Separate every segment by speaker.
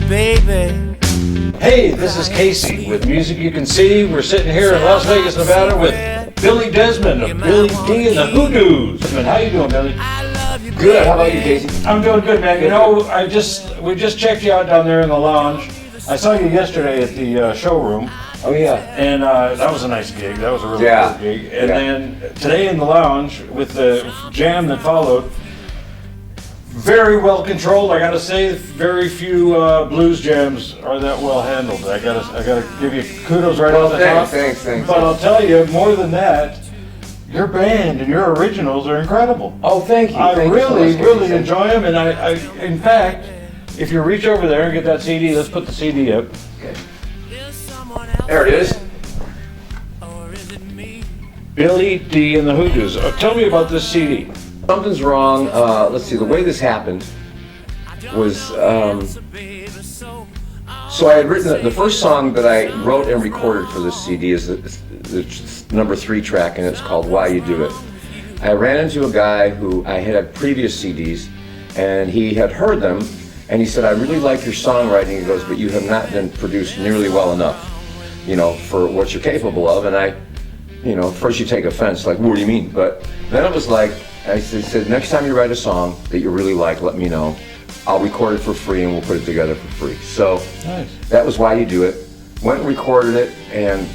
Speaker 1: baby.
Speaker 2: Hey, this is Casey with Music You Can See. We're sitting here in Las Vegas, Nevada with Billy Desmond of Billy D and the Hoodoos. How you doing, Billy?
Speaker 3: Good. How about you, Casey?
Speaker 2: I'm doing good, man. You know, we just checked you out down there in the lounge. I saw you yesterday at the showroom.
Speaker 3: Oh yeah.
Speaker 2: And that was a nice gig. That was a really good gig. And then today in the lounge with the jam that followed, very well controlled. I gotta say, very few blues jams are that well handled. I gotta give you kudos right off the top.
Speaker 3: Thanks.
Speaker 2: But I'll tell you, more than that, your band and your originals are incredible.
Speaker 3: Oh, thank you.
Speaker 2: I really
Speaker 3: so
Speaker 2: enjoy them, and I in fact, if you reach over there and get that CD, let's put the CD up.
Speaker 3: Okay. There it is.
Speaker 2: Billy D and the Hoodoos. Tell me about this CD.
Speaker 3: Something's wrong. Let's see. The way this happened was so I had written the first song that I wrote and recorded for this CD is the number 3 track, and it's called "Why You Do It." I ran into a guy who I had previous CDs, and he had heard them, and he said, "I really like your songwriting." He goes, "But you have not been produced nearly well enough, you know, for what you're capable of." And I, you know, first you take offense, like, "What do you mean?" But then it was like, I said, "Next time you write a song that you really like, let me know. I'll record it for free and we'll put it together for free." So that was Why You Do It. Went and recorded it, and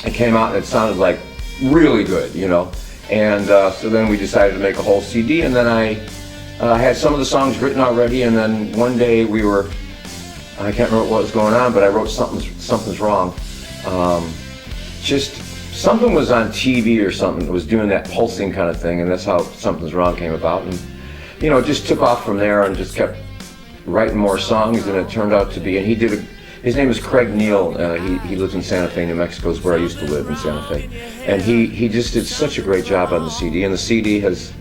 Speaker 3: it came out and it sounded like really good, you know. And so then we decided to make a whole CD, and then I had some of the songs written already, and then one day I can't remember what was going on, but I wrote Something's Wrong. Just something was on TV or something that was doing that pulsing kind of thing, and that's how Something's Wrong came about. And you know, it just took off from there and just kept writing more songs, and it turned out to be, and his name is Craig Neal. He lives in Santa Fe, New Mexico, is where I used to live in Santa Fe. And he just did such a great job on the CD, and the CD has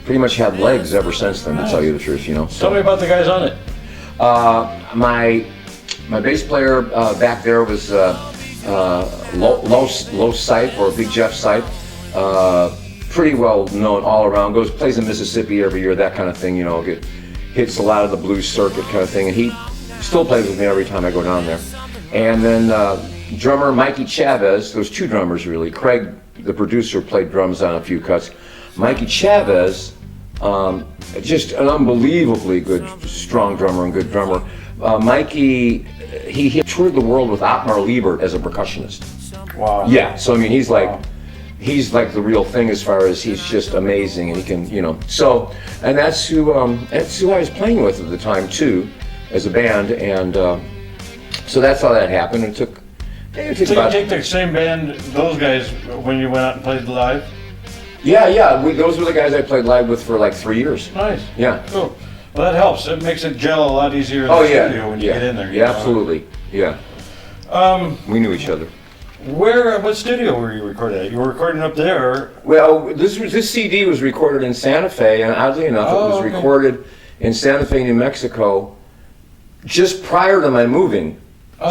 Speaker 3: pretty much had legs ever since then, to tell you the truth, you know.
Speaker 2: Tell me about the guys on it.
Speaker 3: My bass player back there was Low Sipe, or Big Jeff Sipe. Pretty well known all around. Plays in Mississippi every year, that kind of thing, you know. Hits a lot of the blues circuit kind of thing, and he still plays with me every time I go down there. And then drummer Mikey Chavez. There was 2 drummers really. Craig, the producer, played drums on a few cuts. Mikey Chavez, just an unbelievably good, strong drummer and good drummer. Mikey, he toured the world with Otmar Liebert as a percussionist.
Speaker 2: Wow.
Speaker 3: Yeah, so I mean, he's like the real thing as far as he's just amazing, and he can, you know. So, and that's who I was playing with at the time too, as a band, and so that's how that happened. It took
Speaker 2: So you take the same band, those guys, when you went out and played live?
Speaker 3: Yeah. Those were the guys I played live with for like 3 years.
Speaker 2: Nice.
Speaker 3: Yeah.
Speaker 2: Cool. Well, that helps. It makes it gel a lot easier in the studio when you get in there.
Speaker 3: Yeah, absolutely. Yeah. We knew each other.
Speaker 2: What studio were you recording at? You were recording up there.
Speaker 3: Well, this CD was recorded in Santa Fe, and oddly enough, it was recorded in Santa Fe, New Mexico, just prior to my moving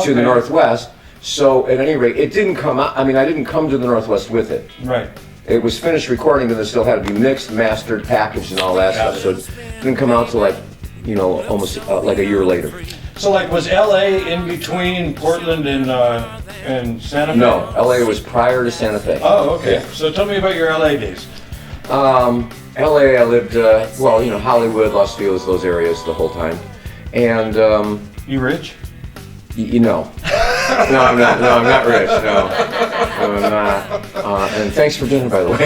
Speaker 3: to the Northwest. So at any rate, it didn't come out. I mean, I didn't come to the Northwest with it.
Speaker 2: Right.
Speaker 3: It was finished recording, but it still had to be mixed, mastered, packaged, and all that stuff. So it didn't come out till like, you know, almost like a year later.
Speaker 2: So like, was LA in between Portland and Santa Fe?
Speaker 3: No, LA was prior to Santa Fe.
Speaker 2: Oh, okay.
Speaker 3: Yeah.
Speaker 2: So tell me about your LA days.
Speaker 3: LA, I lived, well, you know, Hollywood, Los Feliz, those areas the whole time. And
Speaker 2: you rich?
Speaker 3: You know. No, I'm not. No, I'm not rich. No, I'm not. And thanks for dinner, by the way.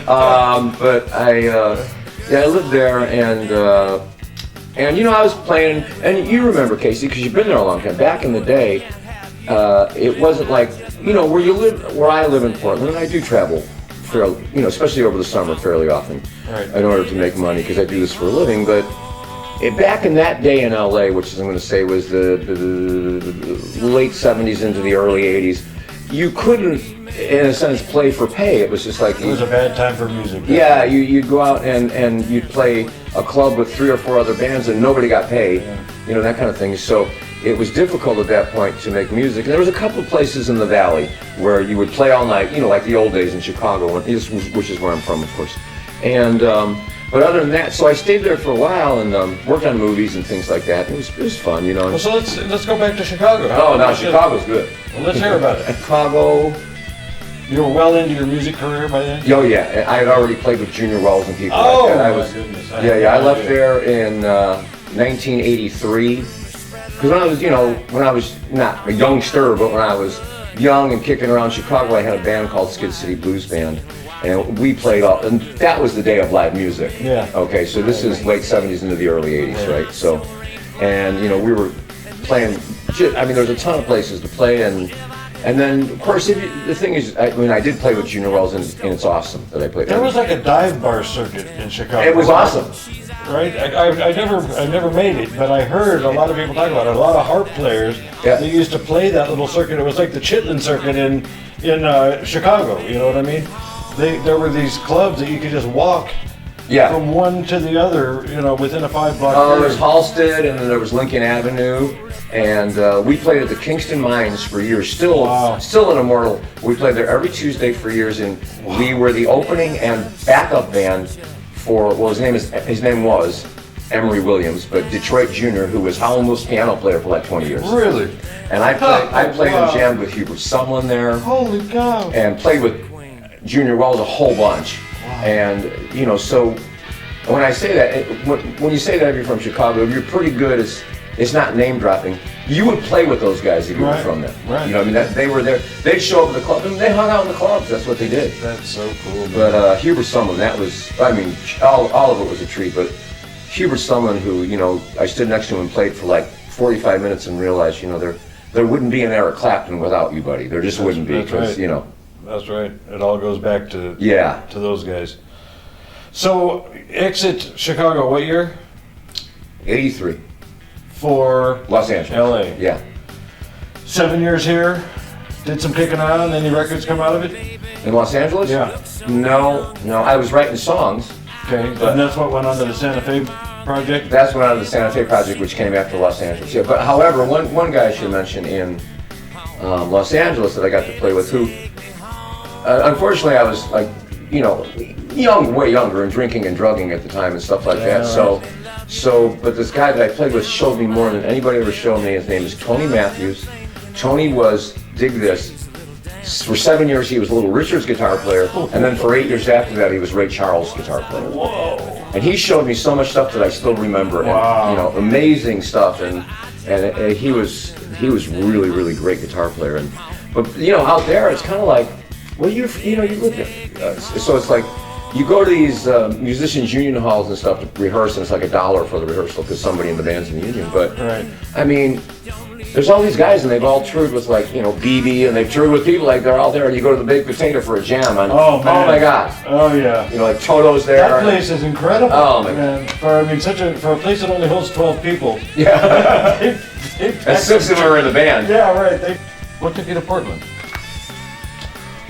Speaker 3: But I lived there, and you know, I was playing, and you remember, Casey, because you've been there a long time. Back in the day, it wasn't like, you know, where I live in Portland, and I do travel fairly, you know, especially over the summer, fairly often, in order to make money, because I do this for a living. But back in that day in LA, which I'm going to say was the late 70s into the early 80s, you couldn't, in a sense, play for pay. It was just like...
Speaker 2: It was a bad time for music.
Speaker 3: Yeah, you'd go out and you'd play a club with 3 or 4 other bands and nobody got paid, you know, that kind of thing. So it was difficult at that point to make music. And there was a couple of places in the Valley where you would play all night, you know, like the old days in Chicago, which is where I'm from, of course. And But other than that, so I stayed there for a while and worked on movies and things like that. It was fun, you know.
Speaker 2: Well, so let's go back to Chicago.
Speaker 3: Oh, no, Chicago's good.
Speaker 2: Well, let's hear about it.
Speaker 3: Chicago.
Speaker 2: You were well into your music career by then?
Speaker 3: Oh yeah, I had already played with Junior Wells and people
Speaker 2: Oh,
Speaker 3: like that.
Speaker 2: my goodness.
Speaker 3: I left there in 1983. Because when I was not a youngster, but when I was young and kicking around Chicago, I had a band called Skid City Blues Band. And we played all, and that was the day of live music.
Speaker 2: Yeah.
Speaker 3: Okay, so this is late 70s into the early 80s, right? So, and we were playing, there's a ton of places to play, and then, of course, the thing is, I did play with Junior Wells, and it's awesome that I played.
Speaker 2: There was like a dive bar circuit in Chicago.
Speaker 3: It was awesome.
Speaker 2: Right? I never made it, but I heard a lot of people talk about it. A lot of harp players, they used to play that little circuit. It was like the Chitlin circuit in Chicago, you know what I mean? There were these clubs that you could just walk from one to the other, within a 5-block area.
Speaker 3: There was Halsted, and then there was Lincoln Avenue, and we played at the Kingston Mines for years. Still an immortal. We played there every Tuesday for years, and we were the opening and backup band for his name was Emery Williams, but Detroit Jr., who was Howlin' Wolf's piano player for like 20 years.
Speaker 2: Really?
Speaker 3: And I played and jammed with Hubert Sumlin there.
Speaker 2: Holy cow!
Speaker 3: And played with Junior Wells a whole bunch. Wow. And so when I say that, when you say that if you're from Chicago, if you're pretty good, it's not name dropping. You would play with those guys if you were from there.
Speaker 2: Right.
Speaker 3: They were there. They'd show up at the club, and they hung out in the clubs. That's what they did.
Speaker 2: That's so cool. Man.
Speaker 3: But Hubert Sumlin, that was, all of it was a treat. But Hubert Sumlin, who I stood next to him and played for like 45 minutes and realized, there wouldn't be an Eric Clapton without you, buddy. There just wouldn't be, because
Speaker 2: That's right. It all goes back to those guys. So, exit Chicago, what year?
Speaker 3: 83.
Speaker 2: For
Speaker 3: Los Angeles.
Speaker 2: LA.
Speaker 3: Yeah.
Speaker 2: 7 years here. Did some kicking around. Any records come out of it?
Speaker 3: In Los Angeles?
Speaker 2: Yeah.
Speaker 3: No. I was writing songs.
Speaker 2: Okay. And that's what went on to the Santa Fe project?
Speaker 3: That's what went on to the Santa Fe project, which came after Los Angeles. Yeah. But however, one guy I should mention in Los Angeles that I got to play with, who unfortunately I was like, way younger and drinking and drugging at the time and stuff like that. Right. But this guy that I played with showed me more than anybody ever showed me. His name is Tony Matthews. Tony was, dig this, for 7 years he was Little Richard's guitar player, and then for 8 years after that he was Ray Charles' guitar player.
Speaker 2: Whoa!
Speaker 3: And he showed me so much stuff that I still remember.
Speaker 2: Wow!
Speaker 3: And, amazing stuff, and he was really, really great guitar player. But out there it's kind of like, well, you live there, so it's like you go to these musicians' union halls and stuff to rehearse, and it's like $1 for the rehearsal because somebody in the band's in the union. But there's all these guys, and they've all toured with BB, and they've toured with people like they're all there. And you go to the Big Potato for a jam, and
Speaker 2: oh
Speaker 3: my God,
Speaker 2: oh yeah,
Speaker 3: like Toto's there.
Speaker 2: That place is incredible.
Speaker 3: Oh my God,
Speaker 2: for a place that only holds 12 people.
Speaker 3: Yeah, and 6 of them are in the band.
Speaker 2: Yeah, right. What took you to Portland?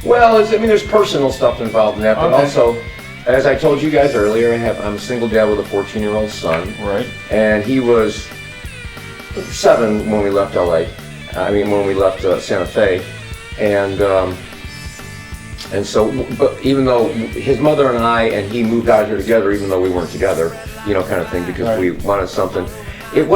Speaker 3: Well, there's personal stuff involved in that, but also, as I told you guys earlier, I'm a single dad with a 14-year-old son.
Speaker 2: Right.
Speaker 3: And he was 7 when we left LA. When we left Santa Fe, and so, but even though his mother and I and he moved out here together, even though we weren't together, kind of thing, because we wanted something. It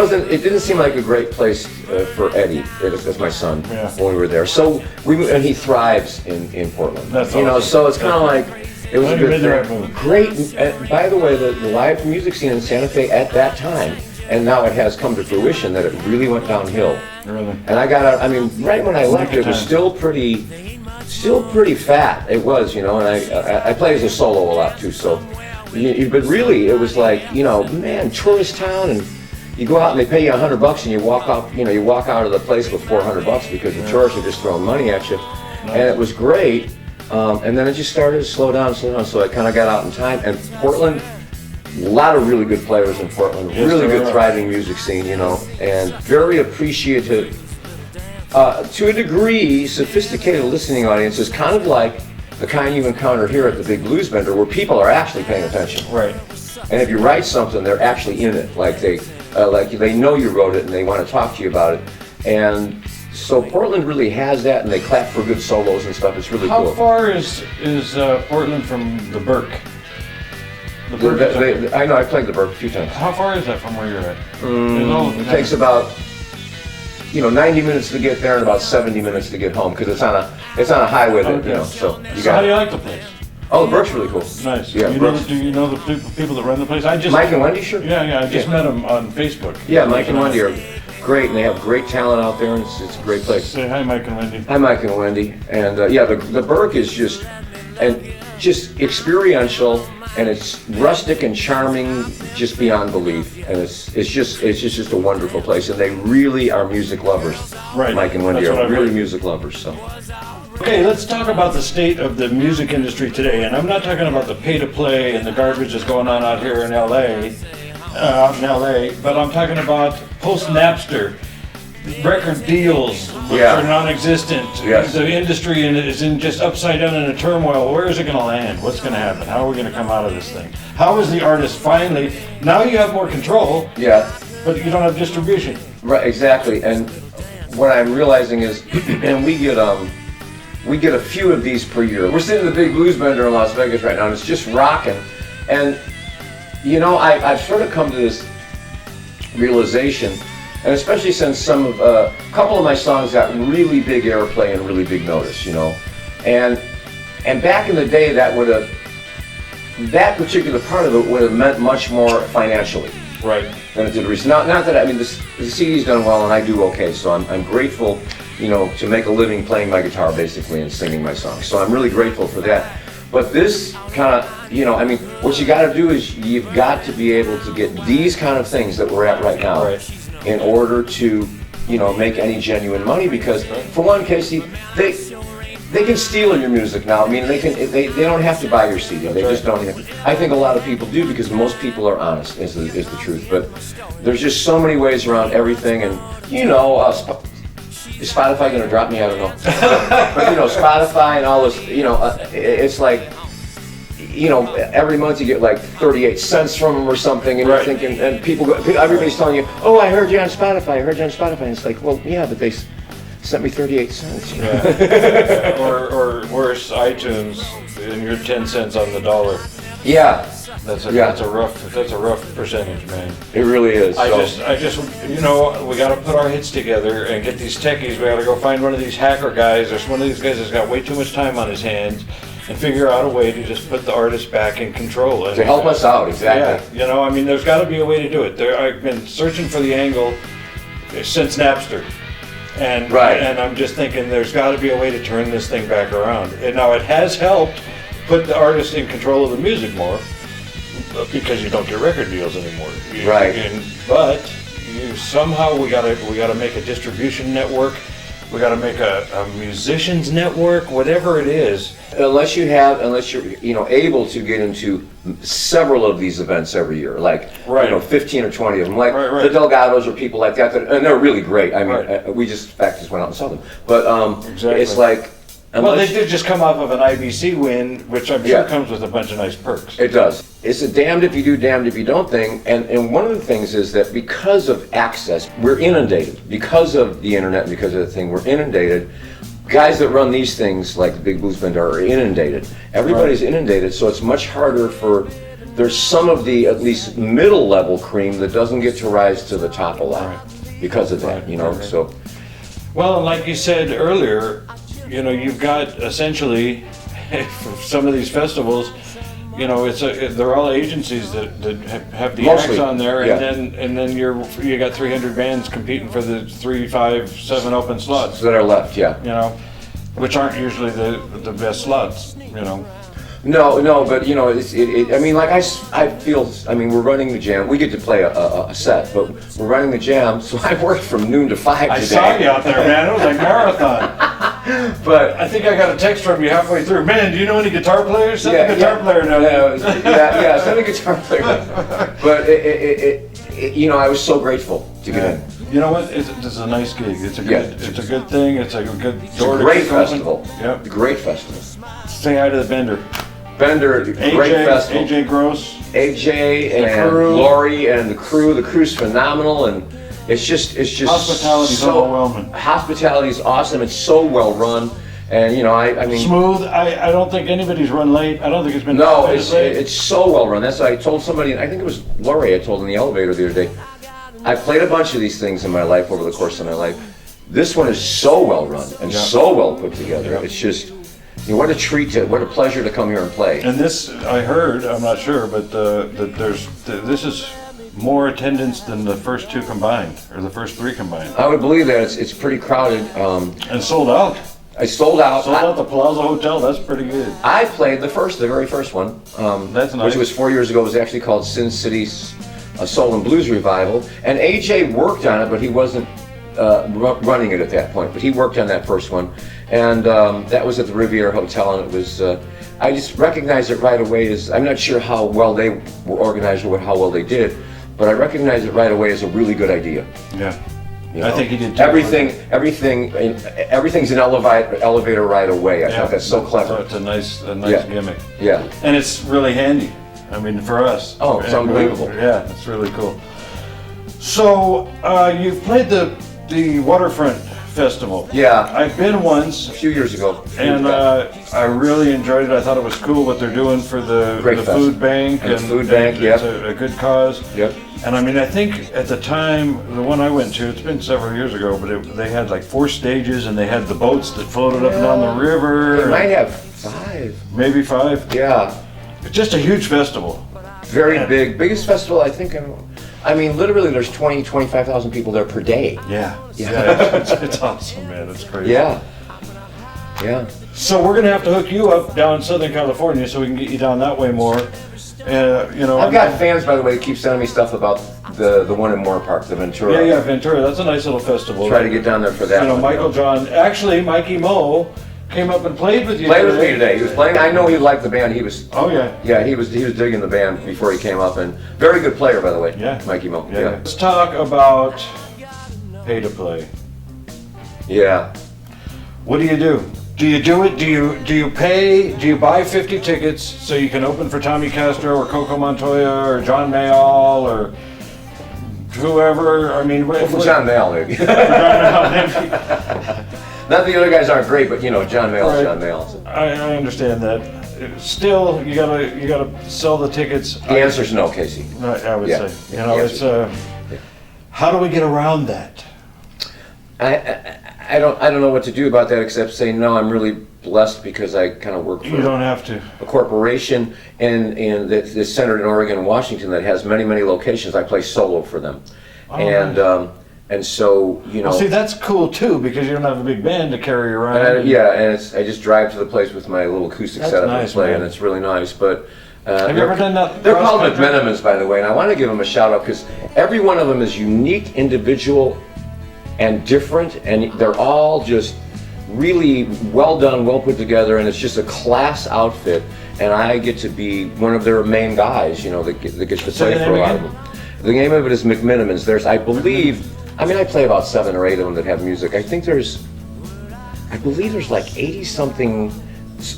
Speaker 3: didn't seem like a great place for Eddie, as my son, when we were there. So and he thrives in Portland.
Speaker 2: That's awesome.
Speaker 3: So it's kind of like, it was a good thing. Great. By the way, the live music scene in Santa Fe at that time, and now it has come to fruition that it really went downhill.
Speaker 2: Really?
Speaker 3: And I got out, right when I left, it was still pretty fat. It was, and I play as a solo a lot too. So, but really, it was like, man, tourist town, and you go out and they pay you $100 and you walk out of the place with $400 because the tourists are just throwing money at you. Nice. And it was great. And then it just started to slow down. So I kind of got out in time. And Portland, a lot of really good players in Portland, really good thriving music scene, and very appreciative. To a degree, sophisticated listening audiences, kind of like the kind you encounter here at the Big Blues Bender, where people are actually paying attention.
Speaker 2: Right.
Speaker 3: And if you write something, they're actually in it. Like they know you wrote it and they want to talk to you about it. And so Portland really has that, and they clap for good solos and stuff. It's really cool.
Speaker 2: How far is Portland from the Burke?
Speaker 3: I know, I played the Burke a few times.
Speaker 2: How far is that from where you're at?
Speaker 3: It takes about 90 minutes to get there and about 70 minutes to get home because it's on a highway that so
Speaker 2: how do you like the place?
Speaker 3: Oh, the Burke's really cool.
Speaker 2: Nice.
Speaker 3: Yeah.
Speaker 2: Do you know the people that run the place?
Speaker 3: Mike and Wendy, sure.
Speaker 2: Yeah. I just met them on Facebook.
Speaker 3: Yeah, Mike and Wendy are great, and they have great talent out there, and it's a great place.
Speaker 2: Say hi, Mike and Wendy.
Speaker 3: Hi, Mike and Wendy. And the Burke is just experiential, and it's rustic and charming, just beyond belief. And it's just a wonderful place, and they really are music lovers.
Speaker 2: Right.
Speaker 3: Mike and Wendy are really music lovers. So.
Speaker 2: Okay, let's talk about the state of the music industry today, and I'm not talking about the pay-to-play and the garbage that's going on out here in LA, but I'm talking about post-Napster record deals, which are non-existent.
Speaker 3: Yes.
Speaker 2: The industry is in just upside down in a turmoil. Where is it going to land? What's going to happen? How are we going to come out of this thing? How is the artist finally? Now you have more control.
Speaker 3: Yeah.
Speaker 2: But you don't have distribution.
Speaker 3: Right. Exactly. And what I'm realizing is, and we get a few of these per year. We're sitting in the Big Blues Bender in Las Vegas right now, and it's just rocking. And I've sort of come to this realization, and especially since a couple of my songs got really big airplay and really big notice, and back in the day that particular part of it would have meant much more financially.
Speaker 2: Right.
Speaker 3: Than it did recently. Not that the CD's done well and I do okay, so I'm grateful, to make a living playing my guitar basically and singing my songs. So I'm really grateful for that. But this kind of, what you got to do is you've got to be able to get these kind of things that we're at right now in order to, make any genuine money. Because for one, Casey, they can steal your music now. They don't have to buy your CD. They just don't have to. I think a lot of people do because most people are honest, is the truth. But there's just so many ways around everything, and is Spotify going to drop me? I don't know. But Spotify and all this, it's like, every month you get like 38 cents from them or something, and you're thinking, and everybody's telling you, oh, I heard you on Spotify. And it's like, well, yeah, but they sent me 38 cents.
Speaker 2: Yeah. or worse, iTunes, and you're 10 cents on the dollar.
Speaker 3: Yeah.
Speaker 2: That's a rough percentage, man.
Speaker 3: It really is.
Speaker 2: I just we got to put our heads together and get these techies. We got to go find one of these hacker guys, or one of these guys that's got way too much time on his hands, and figure out a way to just put the artist back in control.
Speaker 3: To help us out, exactly.
Speaker 2: Yeah, there's got to be a way to do it. I've been searching for the angle since Napster. And I'm just thinking there's got to be a way to turn this thing back around. And now it has helped put the artist in control of the music more, because you don't get record deals anymore. But somehow we gotta make a distribution network. We gotta make a musicians network, whatever it is.
Speaker 3: Unless you're able to get into several of these events every year, like 15 or 20 of them, like the Delgados or people like that, and they're really great. We just went out and saw them. But it's like.
Speaker 2: They did just come off of an IBC win, which I'm sure comes with a bunch of nice perks.
Speaker 3: It does. It's a damned if you do, damned if you don't thing. And one of the things is that because of access, we're inundated. Because of the internet and because of the thing, we're inundated. Guys that run these things, like the Big Blues Bender, are inundated. Everybody's inundated, so it's much harder there's some of the, at least middle level cream that doesn't get to rise to the top a lot because of that, so.
Speaker 2: Well, like you said earlier, you've got essentially, for some of these festivals, they're all agencies that have the acts on there, and then you got 300 bands competing for the 3, 5, 7 open slots
Speaker 3: that are left,
Speaker 2: which aren't usually the best slots,
Speaker 3: No, but I feel, we're running the jam. We get to play a set, but we're running the jam, so I worked from noon to 5 today.
Speaker 2: I saw you out there, man. It was like marathon. But I think I got a text from you halfway through. Man, do you know any guitar players? Send a guitar player now.
Speaker 3: Send a guitar player. But I was so grateful to get in.
Speaker 2: You know what? It's a nice gig. It's a good thing. It's a good door.
Speaker 3: It's a great festival.
Speaker 2: Yep.
Speaker 3: Great festival.
Speaker 2: Say hi to the Bender.
Speaker 3: Great festival.
Speaker 2: AJ Gross.
Speaker 3: AJ and Lori and the crew. The crew's phenomenal, and it's just
Speaker 2: hospitality's overwhelming.
Speaker 3: Hospitality's awesome. It's so well run. And you know, I mean,
Speaker 2: smooth. I don't think anybody's run late. I don't think it's been.
Speaker 3: no, it's so well run. That's why I told somebody. I think it was Lori. I told in the elevator the other day. I played a bunch of these things in my life over the course of my life. This one is so well run and so well put together. It's just, you know, what a treat, what a pleasure to come here and play.
Speaker 2: And this, I heard, I'm not sure, but this is more attendance than the first two combined, or the first three combined.
Speaker 3: I would believe that it's pretty crowded.
Speaker 2: And sold out.
Speaker 3: I sold out.
Speaker 2: Sold out the Plaza Hotel. That's pretty good.
Speaker 3: I played the very first one.
Speaker 2: That's nice.
Speaker 3: Which was 4 years ago. It was actually called Sin City's Soul and Blues Revival. And AJ worked on it, but he wasn't running it at that point. But he worked on that first one. And that was at the Riviera Hotel, and it was, I just recognized it right away as, I'm not sure how well they were organized or how well they did, but I recognized it right away as a really good idea.
Speaker 2: Yeah.
Speaker 3: You know,
Speaker 2: I think he did too.
Speaker 3: Everything's an elevator right away. I thought that's so clever.
Speaker 2: So it's a nice gimmick.
Speaker 3: Yeah.
Speaker 2: And it's really handy. I mean, for us.
Speaker 3: Oh, it's unbelievable.
Speaker 2: Yeah, it's really cool. So you've played the Waterfront Festival.
Speaker 3: Yeah.
Speaker 2: I've been once.
Speaker 3: A few years ago.
Speaker 2: And I really enjoyed it. I thought it was cool what they're doing for the food bank.
Speaker 3: And the food bank,
Speaker 2: It's a good cause.
Speaker 3: Yep.
Speaker 2: And I mean, I think at the time, the one I went to, it's been several years ago, but they had like 4 stages, and they had the boats that floated up and down the river.
Speaker 3: They might have 5.
Speaker 2: Maybe 5.
Speaker 3: Yeah.
Speaker 2: It's just a huge festival.
Speaker 3: Very big. Biggest festival, I think. I mean, literally, there's 25,000 people there per day.
Speaker 2: Yeah. It's awesome, man. It's crazy.
Speaker 3: Yeah. Yeah.
Speaker 2: So we're gonna have to hook you up down in Southern California so we can get you down that way more. You know,
Speaker 3: I've got fans, by the way, that keep sending me stuff about the one in Moore Park, the Ventura.
Speaker 2: Yeah, Ventura. That's a nice little festival.
Speaker 3: Try to get down there for that.
Speaker 2: You know, Michael John. Actually, Mikey Mo came up and played with you.
Speaker 3: Played with me today. He was playing. I know he liked the band. He was.
Speaker 2: Oh yeah.
Speaker 3: Yeah, he was digging the band before he came up, and very good player, by the way.
Speaker 2: Yeah.
Speaker 3: Mikey Mo.
Speaker 2: Yeah. Let's talk about pay to play.
Speaker 3: Yeah.
Speaker 2: What do you do? Do you do it? Do you pay? Do you buy 50 tickets so you can open for Tommy Castro or Coco Montoya or John Mayall or whoever? I mean,
Speaker 3: Well, for John Mayall, maybe. Not the other guys aren't great, but you know, John Mayall,
Speaker 2: Right.
Speaker 3: John Mayall.
Speaker 2: I understand that. Still, you gotta sell the tickets.
Speaker 3: The answer's no, Casey.
Speaker 2: I would
Speaker 3: Yeah.
Speaker 2: say. You know, it's how do we get around that?
Speaker 3: I don't know what to do about that except say no. I'm really blessed because I kind of work for
Speaker 2: You don't have to.
Speaker 3: a corporation and that's centered in Oregon and Washington that has many locations. I play solo for them, and so you know.
Speaker 2: Well, see, that's cool too because you don't have a big band to carry around.
Speaker 3: And I just drive to the place with my little acoustic
Speaker 2: That's
Speaker 3: setup
Speaker 2: nice,
Speaker 3: and play,
Speaker 2: man.
Speaker 3: and it's really nice. But
Speaker 2: Have you ever done that?
Speaker 3: they're called
Speaker 2: cross-country?
Speaker 3: McMenamins, by the way, and I want to give them a shout out because every one of them is unique, individual, and different, and they're all just really well done, well put together, and it's just a class outfit. And I get to be one of their main guys, you know, that gets to
Speaker 2: Say
Speaker 3: play
Speaker 2: the
Speaker 3: for a
Speaker 2: name
Speaker 3: lot of
Speaker 2: again?
Speaker 3: them. The name of it is McMenamins. There's, I believe, I mean, I play about 7 or 8 of them that have music. I believe there's like 80 something.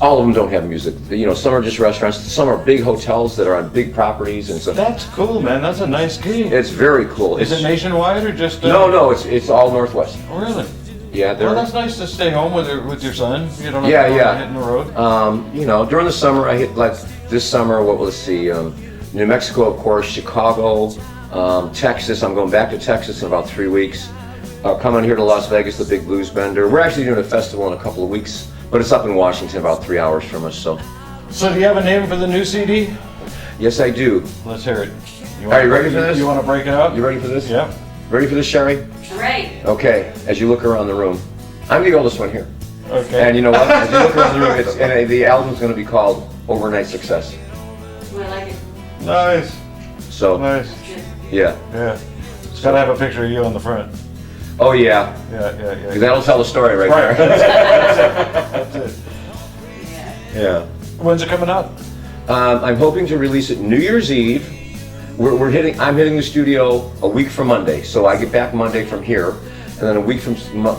Speaker 3: All of them don't have music. You know, some are just restaurants. Some are big hotels that are on big properties, and so
Speaker 2: That's cool, man. That's a nice gig.
Speaker 3: it's very cool.
Speaker 2: Is it nationwide or just?
Speaker 3: No, it's all Northwest.
Speaker 2: Oh, really?
Speaker 3: Yeah,
Speaker 2: Well, that's nice to stay home with your son. You don't have
Speaker 3: Yeah,
Speaker 2: to go
Speaker 3: yeah.
Speaker 2: hitting the road.
Speaker 3: You know, during the summer, I hit like this summer. Let's see, New Mexico, of course, Chicago, Texas. I'm going back to Texas in about 3 weeks. Coming here to Las Vegas, the Big Blues Bender. We're actually doing a festival in a couple of weeks, but it's up in Washington, about 3 hours from us. So,
Speaker 2: So, do you have a name for the new CD?
Speaker 3: yes, I do.
Speaker 2: Let's hear it.
Speaker 3: Are you ready for this?
Speaker 2: You want to break it up?
Speaker 3: You ready for this?
Speaker 2: Yeah.
Speaker 3: Ready for this, Sherry?
Speaker 1: All right.
Speaker 3: Okay. As you look around the room, I'm the oldest one here,
Speaker 2: Okay.
Speaker 3: and you know what? As you look around the room, the album's going to be called Overnight Success.
Speaker 1: Well, I like it.
Speaker 2: Nice.
Speaker 3: So,
Speaker 2: Nice.
Speaker 3: yeah.
Speaker 2: Yeah. It's got to have a picture of you on the front.
Speaker 3: Oh yeah.
Speaker 2: Yeah.
Speaker 3: That'll tell the story right
Speaker 2: Right.
Speaker 3: there.
Speaker 2: That's it.
Speaker 1: Yeah.
Speaker 3: Yeah.
Speaker 2: When's it coming out?
Speaker 3: I'm hoping to release it New Year's Eve. I'm hitting the studio a week from Monday, so I get back Monday from here, and then a week from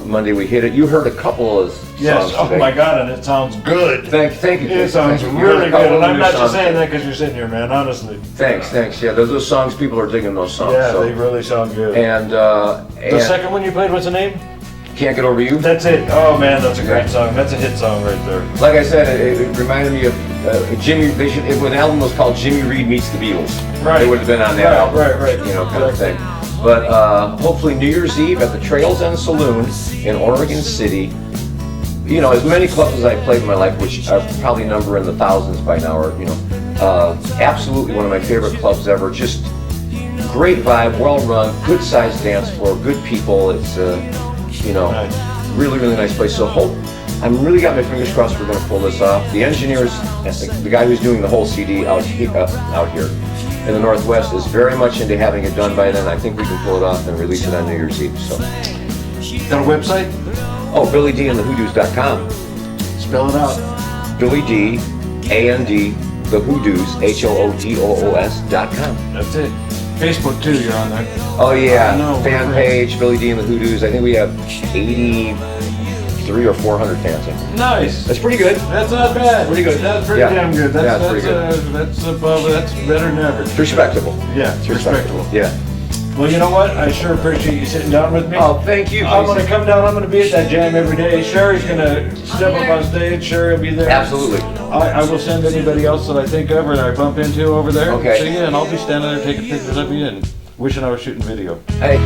Speaker 3: Monday we hit it. You heard a couple of songs
Speaker 2: Yes. Oh
Speaker 3: today.
Speaker 2: my God, and it sounds good.
Speaker 3: Thank you.
Speaker 2: It sounds
Speaker 3: Thank you. You heard a
Speaker 2: really
Speaker 3: couple
Speaker 2: good, and
Speaker 3: of
Speaker 2: I'm
Speaker 3: new
Speaker 2: not just
Speaker 3: songs
Speaker 2: saying
Speaker 3: today.
Speaker 2: that because you're sitting here, man. Honestly.
Speaker 3: Thanks. Yeah, those songs, people are digging those songs.
Speaker 2: Yeah,
Speaker 3: so.
Speaker 2: they really sound good.
Speaker 3: And
Speaker 2: The second one you played, what's the name?
Speaker 3: Can't Get Over You.
Speaker 2: That's it. Oh man, that's a great song. That's a hit song right there.
Speaker 3: Like I said, it reminded me of Jimmy. When the album was called Jimmy Reed Meets the Beatles.
Speaker 2: Right.
Speaker 3: It would have been on that album.
Speaker 2: Right.
Speaker 3: You know, kind of thing. But hopefully New Year's Eve at the Trails End Saloon in Oregon City. You know, as many clubs as I've played in my life, which are probably number in the thousands by now, or absolutely one of my favorite clubs ever. Just great vibe, well run, good sized dance floor, good people. It's
Speaker 2: Nice.
Speaker 3: really nice place. So I'm really got my fingers crossed we're going to pull this off. The engineers, the guy who's doing the whole CD out here in the Northwest is very much into having it done by then. I think we can pull it off and release it on New Year's Eve. So,
Speaker 2: Got a website?
Speaker 3: oh, Billy D and the Hoodoos.com.
Speaker 2: Spell it out.
Speaker 3: Billy D, A-N-D, the Hoodoos, HOODOOS.com.
Speaker 2: That's it. Facebook too, you're on there.
Speaker 3: Oh yeah,
Speaker 2: No,
Speaker 3: fan
Speaker 2: we're
Speaker 3: page, Billy D and the Hoodoos. I think we have 83 or 400 fans. I think.
Speaker 2: Nice.
Speaker 3: That's pretty good.
Speaker 2: That's not bad.
Speaker 3: Pretty good.
Speaker 2: That's pretty
Speaker 3: Yeah.
Speaker 2: damn good.
Speaker 3: Yeah,
Speaker 2: That's
Speaker 3: it's pretty good.
Speaker 2: That's above. That's better than average.
Speaker 3: It's respectable.
Speaker 2: Yeah, it's respectable.
Speaker 3: Yeah.
Speaker 2: Well, you know what? I sure appreciate you sitting down with me.
Speaker 3: Oh, thank you.
Speaker 2: I'm gonna come down. I'm gonna be at that jam every day. Sherry's gonna step up on stage. Sherry will be there.
Speaker 3: Absolutely.
Speaker 2: I will send anybody else that I think of or that I bump into over there.
Speaker 3: Okay.
Speaker 2: See you, and I'll be standing there taking pictures of you and wishing I was shooting video.
Speaker 3: Hey.